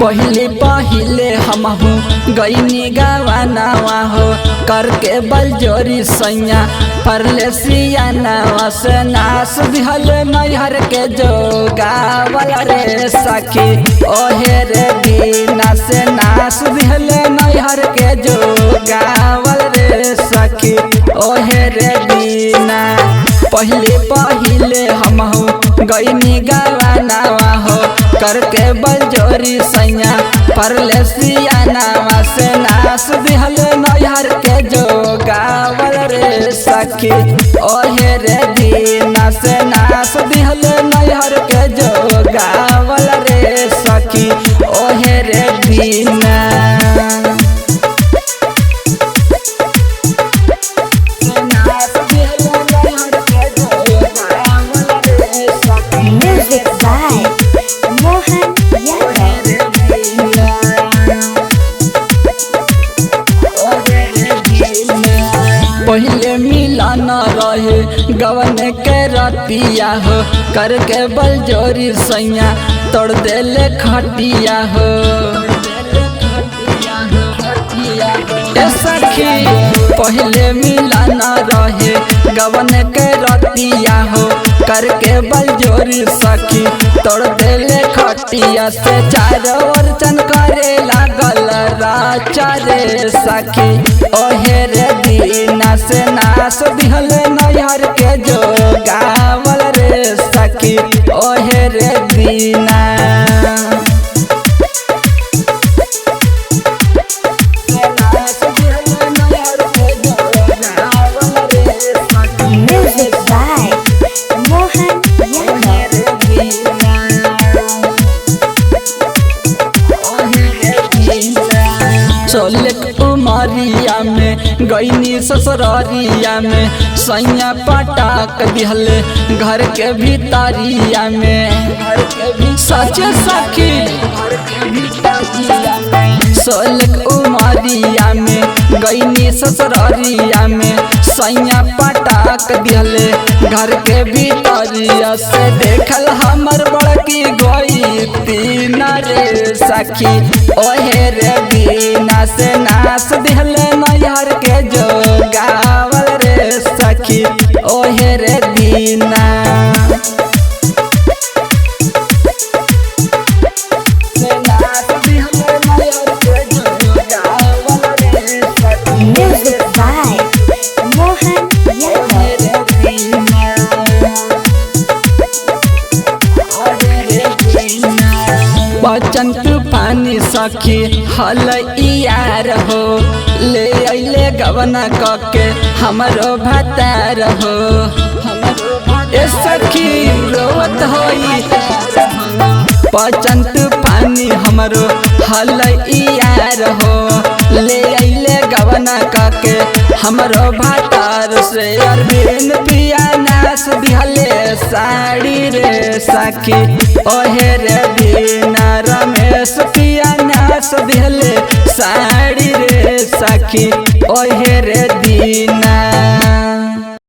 पहले पहले हमहू गईनी गवानावा हो करके बलजोरी सैया परले सियानावा से नास दिहल नैहर के जो गावल रे सखी ओहे रे बिना से नास दिहल नैहर के जो गावल रे सखी ओहे रे बिना। पहले पहले हमहू गईनी गवानावा हो करके बलजोरी सैया परले सियानावा से नास दिहल नैहर के जो गावल रे सखी ओहे रे बिना से नास दिहल नैहर के जो गावल रे सखी ओहे रे बिना। पहले मिलन रहे गवन के रतिया हो करके बलजोरी सैया तोड़ देले खटिया हो सखी। पहले मिलन रहे गवन के रतिया हो करके बलजोरी सखी तोड़ देले खटिया से चारों ओर चन करे लागल राचा रे सखी ओहे रे बिना से नास दिहल नैहर के जो गावल रे सखी ओहे रे बिना। सोलक उमरिया में गईनी ससुरारिया में सैया पटाक दिहल घर के भीतरिया में सच सखी। सोलक उमरिया में गईनी ससुरारिया में सैया पटाक दिहल घर के भीतरिया से देखल हमर बड़की गई तीन रे सखी ओहे रे बिना से नास दिहल नैहर के जो गावल रे सखी ओहे रे बिना। बचन तूफानी सखी हल यार हो ले अइले गवना कके हमरो भतार हो ए सखी रोवत होई। बचन तूफानी हमरो हल यार हो ले अइले गवना कके हमरो भतार से अरविंद पिया नास दिहले साड़ी रे सखी ओहे रे बिना। रमेश पिया नास दिहले साड़ी रे सखी ओहे रे बिना।